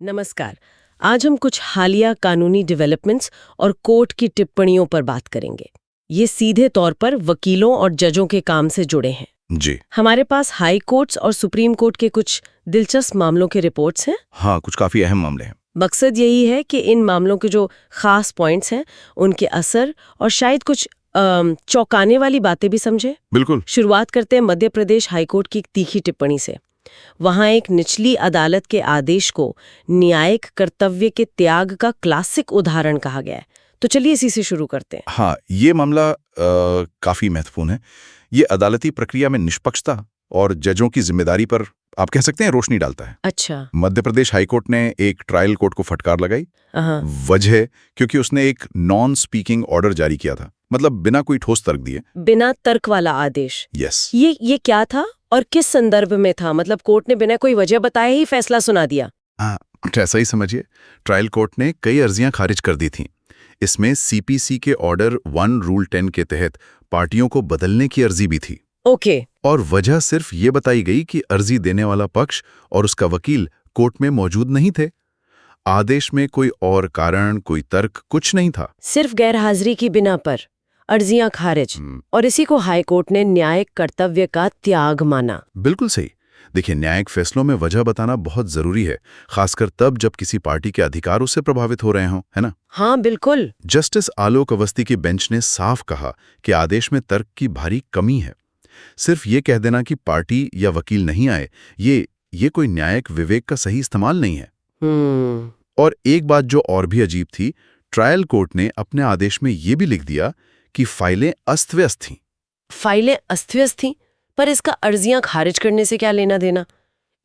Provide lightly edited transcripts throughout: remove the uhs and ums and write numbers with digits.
नमस्कार। आज हम कुछ हालिया कानूनी डेवलपमेंट्स और कोर्ट की टिप्पणियों पर बात करेंगे। ये सीधे तौर पर वकीलों और जजों के काम से जुड़े हैं। जी हमारे पास हाई कोर्ट्स और सुप्रीम कोर्ट के कुछ दिलचस्प मामलों के रिपोर्ट्स हैं। हाँ, कुछ काफी अहम मामले हैं। मकसद यही है कि इन मामलों के जो खास पॉइंट्स हैं उनके असर और शायद कुछ चौंकाने वाली बातें भी समझे। बिल्कुल। शुरुआत करते हैं मध्य प्रदेश हाईकोर्ट की एक तीखी टिप्पणी से। वहां एक निचली अदालत के आदेश को न्यायिक कर्तव्य के त्याग का क्लासिक उदाहरण कहा गया है। तो चलिए इसी से शुरू करते हैं। हाँ, ये मामला काफी महत्वपूर्ण है। ये अदालती प्रक्रिया में निष्पक्षता और जजों की जिम्मेदारी पर आप कह सकते हैं रोशनी डालता है। अच्छा। मध्य प्रदेश हाईकोर्ट ने एक ट्रायल कोर्ट को फटकार लगाई। वजह क्योंकि उसने एक नॉन स्पीकिंग ऑर्डर जारी किया था, मतलब बिना कोई ठोस तर्क दिए। बिना तर्क वाला आदेश। यस। ये क्या था और किस संदर्भ में था? मतलब कोर्ट ने बिना कोई वजह बताए ही फैसला सुना दिया। ऐसा ही समझिए। ट्रायल कोर्ट ने कई अर्जियां खारिज कर दी थीं। इसमें सीपीसी के ऑर्डर 1 रूल 10 के तहत पार्टियों को बदलने की अर्जी भी थी। ओके। और वजह सिर्फ ये बताई गई कि अर्जी देने वाला पक्ष और उसका वकील कोर्ट में मौजूद नहीं थे। आदेश में कोई और कारण, कोई तर्क कुछ नहीं था। सिर्फ गैरहाजिरी की बिना पर अर्जियां खारिज। और इसी को हाईकोर्ट ने न्यायिक कर्तव्य का त्याग माना। बिल्कुल सही। देखिए, न्यायिक फैसलों में वजह बताना बहुत जरूरी है, खासकर तब जब किसी पार्टी के अधिकार उससे प्रभावित हो रहे हों, है ना? हाँ बिल्कुल। जस्टिस आलोक अवस्थी की बेंच ने साफ कहा कि आदेश में तर्क की भारी कमी है। सिर्फ ये कह देना कि पार्टी या वकील नहीं आए, ये कोई न्यायिक विवेक का सही इस्तेमाल नहीं है। और एक बात जो और भी अजीब थी, ट्रायल कोर्ट ने अपने आदेश में ये भी लिख दिया कि फाइलें अस्त-व्यस्त थीं। फाइलें अस्त-व्यस्त थीं, पर इसका अर्जियां खारिज करने से क्या लेना देना?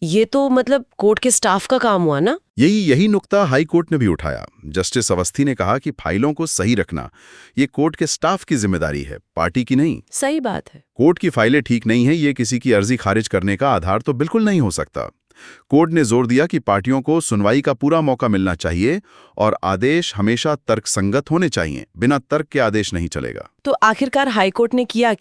ये तो मतलब कोर्ट के स्टाफ का काम हुआ ना? यही नुक्ता हाई कोर्ट ने भी उठाया। जस्टिस अवस्थी ने कहा कि फाइलों को सही रखना ये कोर्ट के स्टाफ की जिम्मेदारी है, पार्टी की नहीं। सही बात है। कोर्ट की फाइलें ठीक नहीं है, ये किसी की अर्जी खारिज करने का आधार तो बिल्कुल नहीं हो सकता। कोर्ट ने जोर दिया कि पार्टियों को सुनवाई का पूरा मौका मिलना चाहिए और आदेश हमेशा तर्कसंगत होने चाहिए। बिना तर्क के आदेश नहीं चलेगा। तो आखिरकार हाईकोर्ट ने किया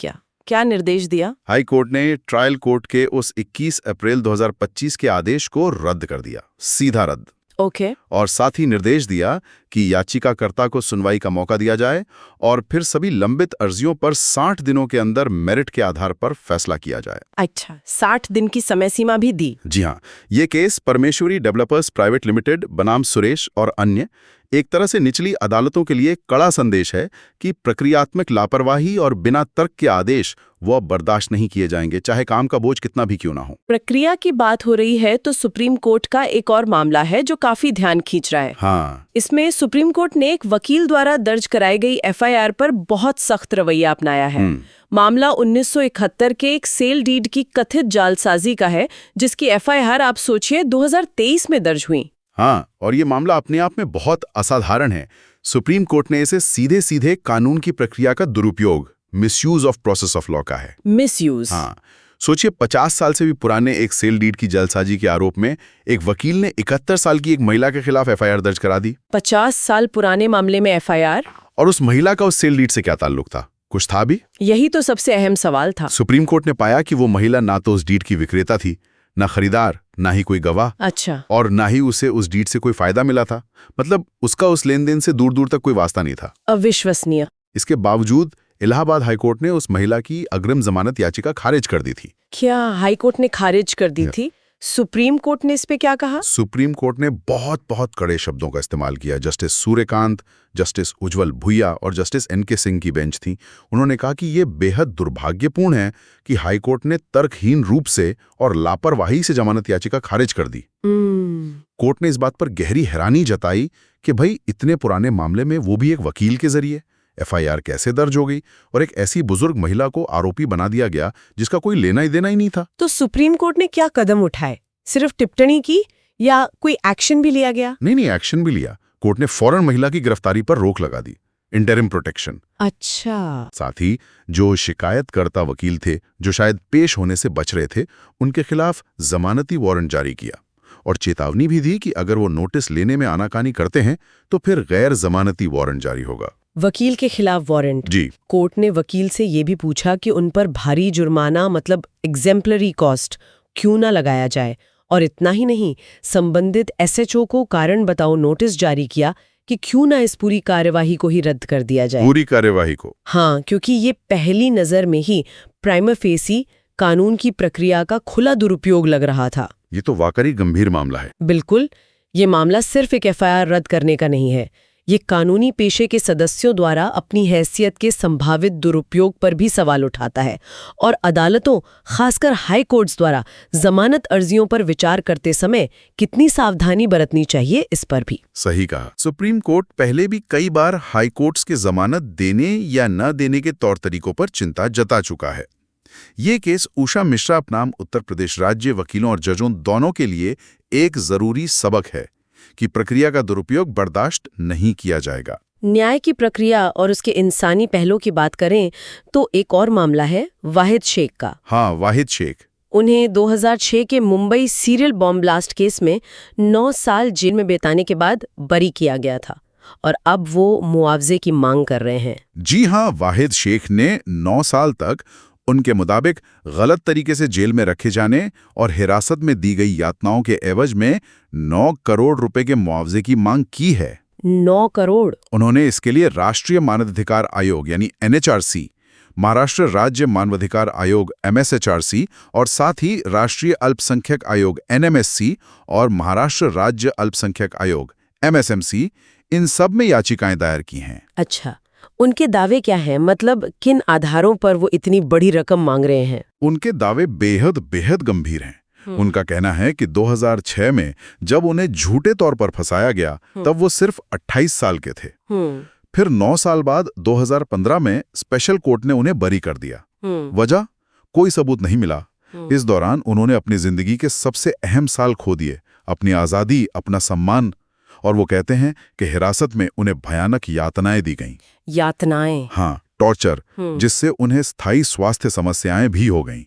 क्या निर्देश दिया? हाई कोर्ट ने ट्रायल कोर्ट के उस 21 अप्रैल 2025 के आदेश को रद्द कर दिया, सीधा रद्द। ओके। और साथ ही निर्देश दिया कि याचिकाकर्ता को सुनवाई का मौका दिया जाए और फिर सभी लंबित अर्जियों पर 60 दिनों के अंदर मेरिट के आधार पर फैसला किया जाए। अच्छा, 60 दिन की समय सीमा भी दी? जी हाँ। ये केस परमेश्वरी डेवलपर्स प्राइवेट लिमिटेड बनाम सुरेश और अन्य एक तरह से निचली अदालतों के लिए कड़ा संदेश है कि प्रक्रियात्मक लापरवाही और बिना तर्क के आदेश वो बर्दाश्त नहीं किए जाएंगे, चाहे काम का बोझ कितना भी क्यों ना हो। प्रक्रिया की बात हो रही है तो सुप्रीम कोर्ट का एक और मामला है जो काफी ध्यान खींच रहा है। हाँ। इसमें सुप्रीम कोर्ट ने एक वकील द्वारा दर्ज कराई गई एफआईआर पर बहुत सख्त रवैया अपनाया है। मामला 1971 के एक सेल डीड की कथित जालसाजी का है, जिसकी एफआईआर आप सोचिए 2023 में दर्ज हुई। हाँ, और ये मामला अपने आप में बहुत असाधारण है। सुप्रीम कोर्ट ने इसे सीधे सीधे कानून की प्रक्रिया का दुरुपयोग, misuse of process of law का है। मिसयूज? हाँ। सोचिए, 50 साल से भी पुराने एक सेल डीड की जालसाजी के आरोप में एक वकील ने 71 साल की एक महिला के खिलाफ एफआईआर दर्ज करा दी। 50 साल पुराने मामले में एफआईआर? और उस महिला का उस सेल डीड से क्या ताल्लुक था? कुछ था भी? यही तो सबसे अहम सवाल था। सुप्रीम कोर्ट ने पाया कि वो महिला ना तो उस डीड की विक्रेता थी, ना खरीदार, ना ही कोई गवाह। अच्छा। और ना ही उसे उस डीड से कोई फायदा मिला था। मतलब उसका उस लेन देन से दूर दूर तक कोई वास्ता नहीं था। अविश्वसनीय। इसके बावजूद इलाहाबाद हाईकोर्ट ने उस महिला की अग्रिम जमानत याचिका खारिज कर दी थी। क्या हाईकोर्ट ने खारिज कर दी थी? सुप्रीम कोर्ट ने इस पे क्या कहा? सुप्रीम कोर्ट ने बहुत कड़े शब्दों का इस्तेमाल किया। जस्टिस सूर्यकांत, जस्टिस उज्जवल भुइया और जस्टिस एन.के. सिंह की बेंच थी। उन्होंने कहा कि यह बेहद दुर्भाग्यपूर्ण है कि हाईकोर्ट ने तर्कहीन रूप से और लापरवाही से जमानत याचिका खारिज कर दी। कोर्ट ने इस बात पर गहरी हैरानी जताई कि भाई, इतने पुराने मामले में वो भी एक वकील के जरिए एफआईआर कैसे दर्ज हो गई और एक ऐसी बुजुर्ग महिला को आरोपी बना दिया गया जिसका कोई लेना ही देना ही नहीं था। तो सुप्रीम कोर्ट ने क्या कदम उठाए? सिर्फ टिप्पणी की या कोई एक्शन भी लिया गया? नहीं, एक्शन भी लिया। कोर्ट ने फौरन महिला की गिरफ्तारी पर रोक लगा दी, इंटरिम प्रोटेक्शन। अच्छा। साथ ही जो शिकायतकर्ता वकील थे, जो शायद पेश होने से बच रहे थे, उनके खिलाफ जमानती वारंट जारी किया और चेतावनी भी दी कि अगर वो नोटिस लेने में आनाकानी करते हैं तो फिर गैर जमानती वारंट जारी होगा। वकील के खिलाफ वारंट? जी। कोर्ट ने वकील से ये भी पूछा कि उन पर भारी जुर्माना, मतलब एग्जेम्पलरी कॉस्ट, क्यों ना लगाया जाए और इतना ही नहीं, संबंधित एसएचओ को कारण बताओ नोटिस जारी किया कि क्यों ना इस पूरी कार्यवाही को ही रद्द कर दिया जाए। पूरी कार्यवाही को? हाँ, क्योंकि ये पहली नजर में ही प्राइमा फेसी कानून की प्रक्रिया का खुला दुरुपयोग लग रहा था। ये तो वाकई गंभीर मामला है। बिल्कुल, ये मामला सिर्फ एक एफआईआर रद्द करने का नहीं है, ये कानूनी पेशे के सदस्यों द्वारा अपनी हैसियत के संभावित दुरुपयोग पर भी सवाल उठाता है और अदालतों, खासकर हाई कोर्ट्स द्वारा जमानत अर्जियों पर विचार करते समय कितनी सावधानी बरतनी चाहिए इस पर भी। सही कहा। सुप्रीम कोर्ट पहले भी कई बार हाई कोर्ट्स के जमानत देने या न देने के तौर तरीकों पर चिंता जता चुका है। ये केस उषा मिश्रा बनाम उत्तर प्रदेश राज्य वकीलों और जजों दोनों के लिए एक जरूरी सबक है कि प्रक्रिया का दुरुपयोग बर्दाश्त नहीं किया जाएगा। न्याय की प्रक्रिया और उसके इंसानी पहलू की बात करें तो एक और मामला है वाहिद शेख का। हाँ, वाहिद शेख। उन्हें 2006 के Mumbai serial bomb blast case में 9 साल जेल में बिताने के बाद बरी किया गया था और अब वो मुआवजे की मांग कर रहे हैं। जी हाँ, वाहिद शेख ने 9 साल तक उनके मुताबिक गलत तरीके से जेल में रखे जाने और हिरासत में दी गई यातनाओं के एवज में 9 करोड़ रुपए के मुआवजे की मांग की है। 9 करोड़? उन्होंने इसके लिए राष्ट्रीय मानवाधिकार आयोग यानी एनएचआरसी, महाराष्ट्र राज्य मानवाधिकार आयोग एमएसएचआरसी और साथ ही राष्ट्रीय अल्पसंख्यक आयोग एनएमएससी और महाराष्ट्र राज्य अल्पसंख्यक आयोग एमएसएमसी, इन सब में याचिकाएं दायर की हैं। अच्छा, उनके दावे क्या हैं? मतलब किन आधारों पर वो इतनी बड़ी रकम मांग रहे हैं? उनके दावे बेहद गंभीर हैं। उनका कहना है कि 2006 में जब उन्हें झूठे तौर पर फंसाया गया तब वो सिर्फ 28 साल के थे। फिर 9 साल बाद 2015 में स्पेशल कोर्ट ने उन्हें बरी कर दिया। वजह? कोई सबूत नहीं मिला। इस दौरान उन्होंने अपनी जिंदगी के सबसे अहम साल खो दिए, अपनी आज़ादी, अपना सम्मान, और वो कहते हैं कि हिरासत में उन्हें भयानक यातनाएं दी गईं। यातनाएं? हाँ, टॉर्चर, जिससे उन्हें स्थायी स्वास्थ्य समस्याएं भी हो गईं।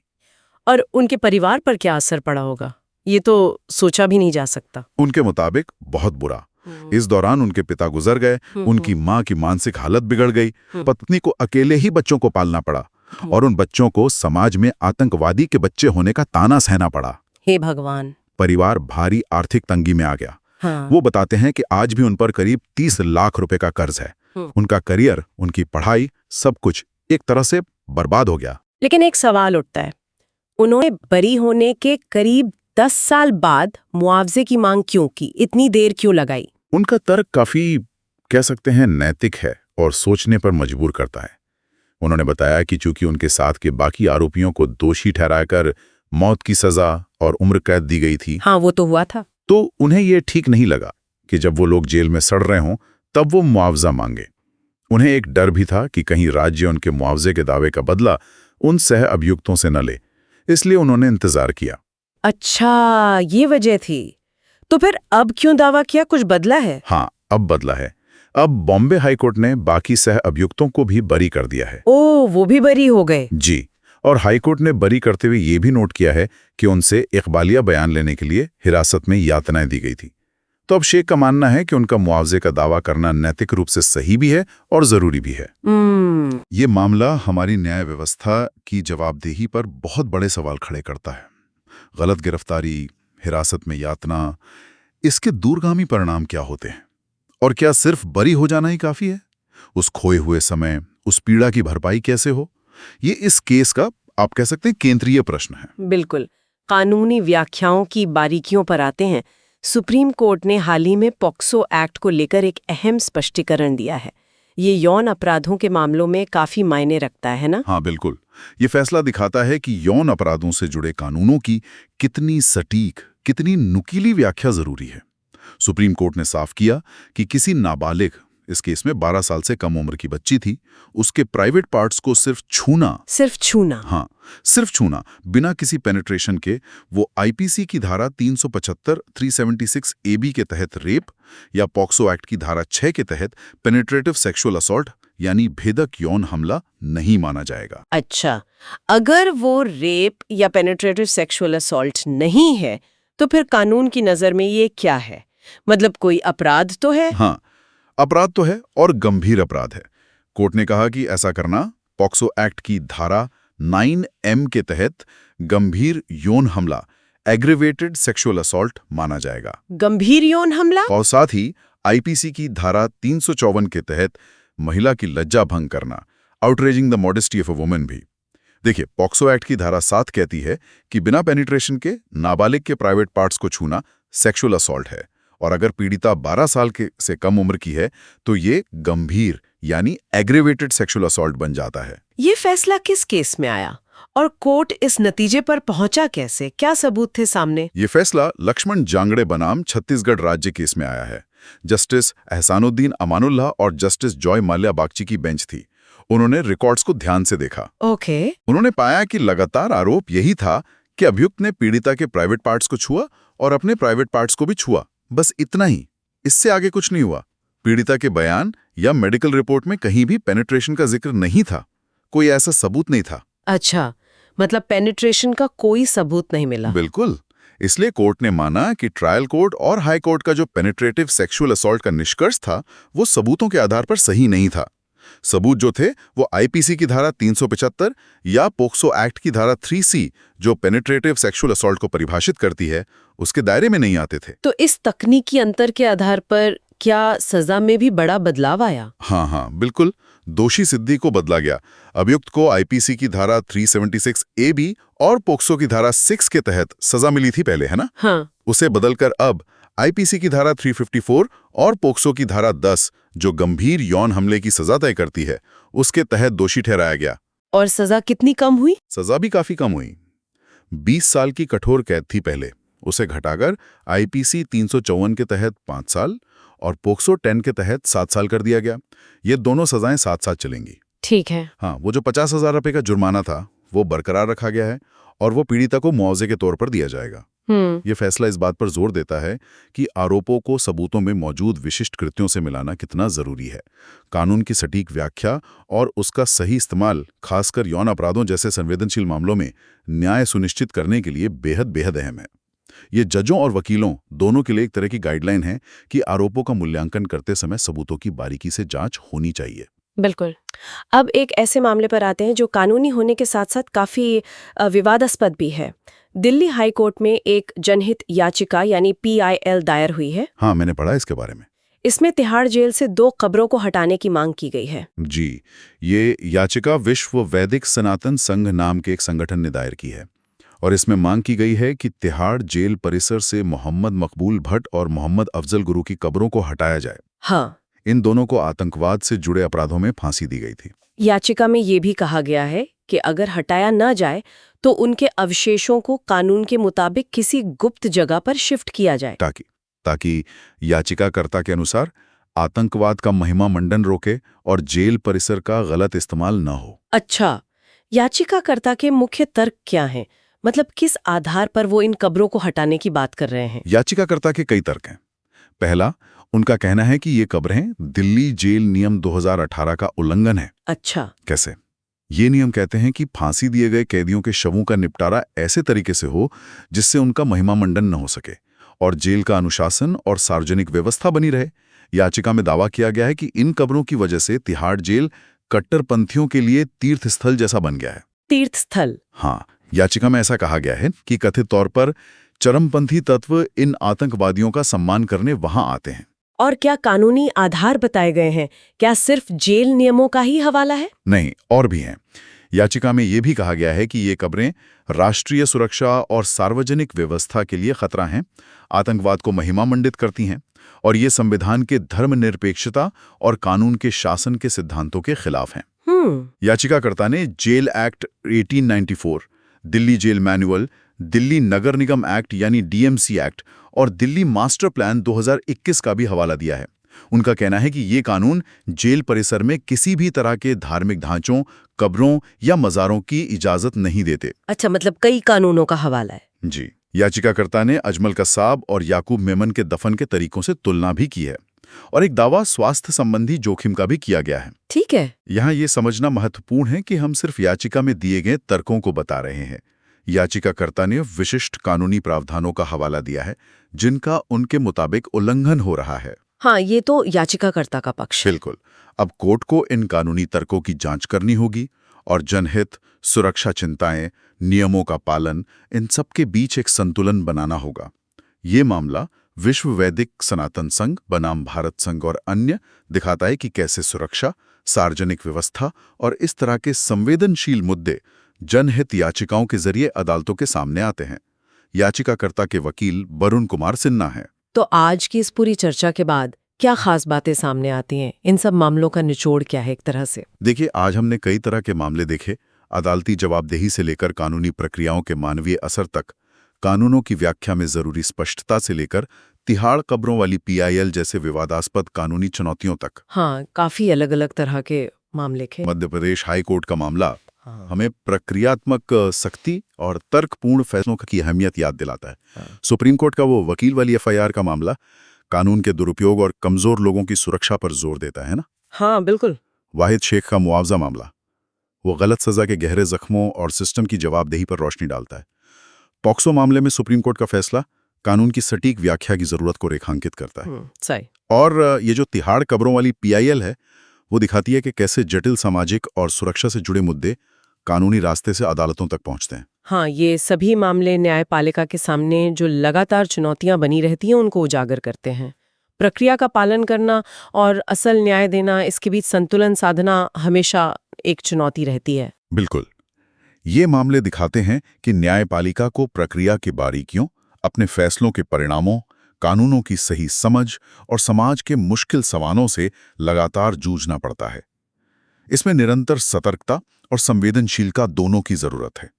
और उनके परिवार पर क्या असर पड़ा होगा? ये तो सोचा भी नहीं जा सकता। उनके मुताबिक बहुत बुरा। इस दौरान उनके पिता गुजर गए, उनकी मां की मानसिक हालत बिगड़ गई, पत्नी को अकेले ही बच्चों को पालना पड़ा और उन बच्चों को समाज में आतंकवादी के बच्चे होने का ताना सहना पड़ा। हे भगवान! परिवार भारी आर्थिक तंगी में आ गया। हाँ। वो बताते हैं कि आज भी उन पर करीब 30 लाख रुपए का कर्ज है। उनका करियर, उनकी पढ़ाई, सब कुछ एक तरह से बर्बाद हो गया। लेकिन एक सवाल उठता है, उन्होंने बरी होने के करीब 10 साल बाद मुआवजे की मांग क्यों की? इतनी देर क्यों लगाई? उनका तर्क काफी, कह सकते हैं, नैतिक है और सोचने पर मजबूर करता है। उन्होंने बताया कि चूंकि उनके साथ के बाकी आरोपियों को दोषी ठहराकर मौत की सजा और उम्र कैद दी गई थी। हाँ, वो तो हुआ था। तो उन्हें यह ठीक नहीं लगा कि जब वो लोग जेल में सड़ रहे हों तब वो मुआवजा मांगे। उन्हें एक डर भी था कि कहीं राज्य उनके मुआवजे के दावे का बदला उन सह अभियुक्तों से न ले, इसलिए उन्होंने इंतजार किया। अच्छा, ये वजह थी। तो फिर अब क्यों दावा किया? कुछ बदला है? हाँ, अब बदला है। अब बॉम्बे हाईकोर्ट ने बाकी सह अभियुक्तों को भी बरी कर दिया है। ओ, वो भी बरी हो गए? जी, और हाईकोर्ट ने बरी करते हुए ये भी नोट किया है कि उनसे इकबालिया बयान लेने के लिए हिरासत में यातनाएं दी गई थी। तो अब शेख का मानना है कि उनका मुआवजे का दावा करना नैतिक रूप से सही भी है और जरूरी भी है। ये मामला हमारी न्याय व्यवस्था की जवाबदेही पर बहुत बड़े सवाल खड़े करता है। गलत गिरफ्तारी, हिरासत में यातना, इसके दूरगामी परिणाम क्या होते हैं? और क्या सिर्फ बरी हो जाना ही काफी है? उस खोए हुए समय, उस पीड़ा की भरपाई कैसे हो? ये इस केस का, आप कह सकते हैं, केंद्रीय प्रश्न है। बिल्कुल। कानूनी व्याख्याओं की बारीकियों पर आते हैं। सुप्रीम कोर्ट ने हाल ही में पॉक्सो एक्ट को लेकर एक अहम स्पष्टीकरण दिया है। ये यौन अपराधों के मामलों में काफी मायने रखता है ना? हाँ, बिल्कुल। ये फैसला दिखाता है कि यौन अपराधों से जुड़े कानूनों की कितनी सटीक, कितनी नुकीली व्याख्या जरूरी है। सुप्रीम कोर्ट ने साफ किया कि किसी नाबालिग, इस केस में 12 साल से कम उम्र की बच्ची थी, उसके प्राइवेट पार्ट्स को सिर्फ छूना, हाँ, सिर्फ छूना, बिना किसी पेनिट्रेशन के, वो आईपीसी की धारा 375, 376 AB के तहत रेप या पॉक्सो एक्ट की धारा 6 के तहत पेनिट्रेटिव सेक्सुअल असॉल्ट यानी भेदक यौन हमला नहीं माना जाएगा। अच्छा, अगर वो रेप या पेनिट्रेटिव सेक्सुअल असॉल्ट नहीं है तो फिर कानून की नजर में ये क्या है? मतलब कोई अपराध तो है? हाँ, अपराध तो है और गंभीर अपराध है। कोर्ट ने कहा कि ऐसा करना पॉक्सो एक्ट की धारा 9M के तहत गंभीर यौन हमला एग्रीवेटेड सेक्सुअल असॉल्ट माना जाएगा। गंभीर यौन हमला? और साथ ही आईपीसी की धारा 354 के तहत महिला की लज्जा भंग करना, outraging the modesty of a woman भी। देखिए, पॉक्सो एक्ट की धारा 7 कहती है कि बिना पेनिट्रेशन के नाबालिग के प्राइवेट पार्ट्स को छूना सेक्सुअल असॉल्ट है, और अगर पीड़िता 12 साल से कम उम्र की है तो ये गंभीर यानी एग्रीवेटेड सेक्सुअल असॉल्ट बन जाता है। ये फैसला किस केस में आया और कोर्ट इस नतीजे पर पहुंचा कैसे? क्या सबूत थे सामने? ये फैसला लक्ष्मण जांगड़े बनाम छत्तीसगढ़ राज्य केस में आया है। जस्टिस एहसानुद्दीन अमानुल्लाह और जस्टिस जॉय माल्या बागची की बेंच थी। उन्होंने रिकॉर्ड्स को ध्यान से देखा। ओके। उन्होंने पाया कि लगातार आरोप यही था कि अभियुक्त ने पीड़िता के प्राइवेट पार्ट्स को छुआ और अपने प्राइवेट पार्ट्स को भी छुआ, बस इतना ही, इससे आगे कुछ नहीं हुआ। पीड़िता के बयान या मेडिकल रिपोर्ट में कहीं भी पेनिट्रेशन का जिक्र नहीं था, कोई ऐसा सबूत नहीं था। अच्छा, मतलब पेनिट्रेशन का कोई सबूत नहीं मिला। बिल्कुल। इसलिए कोर्ट ने माना कि ट्रायल कोर्ट और हाई कोर्ट का जो पेनिट्रेटिव सेक्सुअल असॉल्ट का निष्कर्ष था वो सबूतों के आधार पर सही नहीं था। सबूत जो थे वो आईपीसी की धारा 375 या पोक्सो एक्ट की धारा 3C जो पेनिट्रेटिव सेक्सुअल असॉल्ट को परिभाषित करती है, उसके दायरे में नहीं आते थे। तो इस तकनीकी अंतर के आधार पर क्या सजा में भी बड़ा बदलाव आया? हाँ, बिल्कुल। दोषी सिद्धि को बदला गया। अभियुक्त को आईपीसी की धारा 376A-B और पोक्सो की धारा 6 के तहत सजा मिली थी पहले, है ना? हाँ। उसे बदलकर अब आईपीसी की धारा 354 और पोक्सो की धारा 10 जो गंभीर यौन हमले की सजा तय करती है, उसके तहत दोषी ठहराया गया। और सजा कितनी कम हुई? सजा भी काफी कम हुई। 20 साल की कठोर कैद थी पहले, उसे घटाकर आईपीसी 354 के तहत 5 साल और पोक्सो 10 के तहत 7 साल कर दिया गया। ये दोनों सजाएं साथ-साथ चलेंगी। ठीक है। हाँ, वो जो 50,000 रुपए का जुर्माना था वो बरकरार रखा गया है और वो पीड़िता को मुआवजे के तौर पर दिया जाएगा। ये फैसला इस बात पर जोर देता है कि आरोपों को सबूतों में मौजूद विशिष्ट कृत्यों से मिलाना कितना जरूरी है। कानून की सटीक व्याख्या और उसका सही इस्तेमाल खासकर यौन अपराधों जैसे संवेदनशील मामलों में न्याय सुनिश्चित करने के लिए बेहद अहम है। ये जजों और वकीलों दोनों के लिए एक तरह की गाइडलाइन है कि आरोपों का मूल्यांकन करते समय सबूतों की बारीकी से जांच होनी चाहिए। बिल्कुल। अब एक ऐसे मामले पर आते हैं जो कानूनी होने के साथ साथ काफी विवादास्पद भी है। दिल्ली हाई कोर्ट में एक जनहित याचिका यानी PIL दायर हुई है। हाँ, मैंने पढ़ा इसके बारे में। इसमें तिहाड़ जेल से 2 कब्रों को हटाने की मांग की गई है। जी, ये याचिका विश्व वैदिक सनातन संघ नाम के एक संगठन ने दायर की है और इसमें मांग की गई है कि तिहाड़ जेल परिसर से मोहम्मद मकबूल भट्ट और मोहम्मद अफजल गुरु की कब्रों को हटाया जाए। हाँ। इन दोनों को आतंकवाद से जुड़े अपराधों में फांसी दी गई थी। याचिका में ये भी कहा गया है कि अगर हटाया न जाए तो उनके अवशेषों को कानून के मुताबिक किसी गुप्त जगह पर शिफ्ट किया जाए ताकि याचिकाकर्ता के अनुसार आतंकवाद का महिमा मंडन रोके और जेल परिसर का गलत इस्तेमाल न हो। अच्छा, याचिकाकर्ता के मुख्य तर्क क्या हैं? मतलब किस आधार पर वो इन कब्रों को हटाने की बात कर रहे हैं? याचिकाकर्ता के कई तर्क हैं। पहला, उनका कहना है कि ये कब्रें दिल्ली जेल नियम 2018 का उल्लंघन है। अच्छा। कैसे? ये नियम कहते हैं कि फांसी दिए गए कैदियों के शवों का निपटारा ऐसे तरीके से हो जिससे उनका महिमा मंडन न हो सके और जेल का अनुशासन और सार्वजनिक व्यवस्था बनी रहे। याचिका में दावा किया गया है कि इन कब्रों की वजह से तिहाड़ जेल कट्टरपंथियों के लिए तीर्थ स्थल जैसा बन गया है। तीर्थ स्थल? हाँ, याचिका में ऐसा कहा गया है कि कथित तौर पर चरमपंथी तत्व इन आतंकवादियों का सम्मान करने वहां आते हैं। और क्या कानूनी आधार बताए गए हैं? क्या सिर्फ जेल नियमों का ही हवाला है? नहीं, और भी हैं। याचिका में यह भी कहा गया है कि ये कब्रें राष्ट्रीय सुरक्षा और सार्वजनिक व्यवस्था के लिए खतरा हैं, आतंकवाद को महिमा मंडित करती हैं और ये संविधान के धर्मनिरपेक्षता और कानून के शासन के सिद्धांतों के खिलाफ हैं। याचिकाकर्ता ने jail act 1894, Delhi jail manual, Delhi Nagar Nigam act यानी DMC एक्ट और दिल्ली मास्टर प्लान 2021 का भी हवाला दिया है। उनका कहना है कि ये कानून जेल परिसर में किसी भी तरह के धार्मिक ढांचों, कब्रों या मज़ारों की इजाजत नहीं देते। अच्छा, मतलब कई कानूनों का हवाला है। जी। याचिकाकर्ता ने अजमल कसाब और याकूब मेमन के दफन के तरीकों से तुलना भी की है और एक दावा स्वास्थ्य संबंधी जोखिम का भी किया गया है। ठीक है। यहाँ ये समझना महत्वपूर्ण है कि हम सिर्फ याचिका में दिए गए तर्कों को बता रहे हैं। याचिकाकर्ता ने विशिष्ट कानूनी प्रावधानों का हवाला दिया है जिनका उनके मुताबिक उल्लंघन हो रहा है। हाँ, ये तो याचिकाकर्ता का पक्ष है। बिल्कुल। अब कोर्ट को इन कानूनी तर्कों की जांच करनी होगी और जनहित, सुरक्षा चिंताएं, नियमों का पालन, इन सब के बीच एक संतुलन बनाना होगा। ये मामला विश्व वैदिक सनातन संघ बनाम भारत संघ और अन्य दिखाता है कि कैसे सुरक्षा, सार्वजनिक व्यवस्था और इस तरह के संवेदनशील मुद्दे जनहित याचिकाओं के जरिए अदालतों के सामने आते हैं। याचिकाकर्ता के वकील वरुण कुमार सिन्हा हैं। तो आज की इस पूरी चर्चा के बाद क्या खास बातें सामने आती हैं? इन सब मामलों का निचोड़ क्या है एक तरह से? देखिए, आज हमने कई तरह के मामले देखे, अदालती जवाबदेही से लेकर कानूनी प्रक्रियाओं के मानवीय असर तक, कानूनों की व्याख्या में जरूरी स्पष्टता से लेकर तिहाड़ कब्रों वाली PIL जैसे विवादास्पद कानूनी चुनौतियों तक। हाँ, काफी अलग अलग तरह के मामले थे। मध्य प्रदेश हाई कोर्ट का मामला हमें प्रक्रियात्मक सख्ती और तर्कपूर्ण फैसलों की अहमियत याद दिलाता है। सुप्रीम कोर्ट का वो वकील वाली FIR का मामला कानून के दुरुपयोग और कमजोर लोगों की सुरक्षा पर जोर देता है ना। हाँ, बिल्कुल। वाहिद शेख का मुआवजा मामला वो गलत सजा के गहरे जख्मों और सिस्टम की जवाबदेही पर रोशनी डालता है। पॉक्सो मामले में सुप्रीम कोर्ट का फैसला कानून की सटीक व्याख्या की जरूरत को रेखांकित करता है। सही। और ये जो तिहाड़ कब्रों वाली PIL है, वो दिखाती है कि कैसे जटिल सामाजिक और सुरक्षा से जुड़े मुद्दे कानूनी रास्ते से अदालतों तक पहुंचते हैं। हाँ, ये सभी मामले न्यायपालिका के सामने जो लगातार चुनौतियां बनी रहती हैं उनको उजागर करते हैं। प्रक्रिया का पालन करना और असल न्याय देना, इसके बीच संतुलन साधना हमेशा एक चुनौती रहती है। बिल्कुल। ये मामले दिखाते हैं कि न्यायपालिका को प्रक्रिया की बारीकियों, अपने फैसलों के परिणामों, कानूनों की सही समझ और समाज के मुश्किल सवालों से लगातार जूझना पड़ता है। इसमें निरंतर सतर्कता और संवेदनशीलता दोनों की जरूरत है,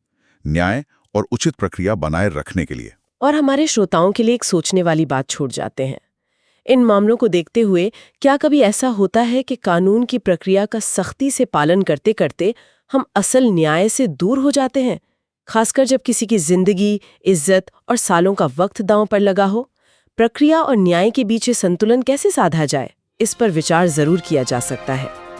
न्याय और उचित प्रक्रिया बनाए रखने के लिए। और हमारे श्रोताओं के लिए एक सोचने वाली बात छोड़ जाते हैं। इन मामलों को देखते हुए क्या कभी ऐसा होता है कि कानून की प्रक्रिया का सख्ती से पालन करते करते हम असल न्याय से दूर हो जाते हैं, खासकर जब किसी की जिंदगी, इज्जत और सालों का वक्त दांव पर लगा हो? प्रक्रिया और न्याय के बीच संतुलन कैसे साधा जाए, इस पर विचार जरूर किया जा सकता है।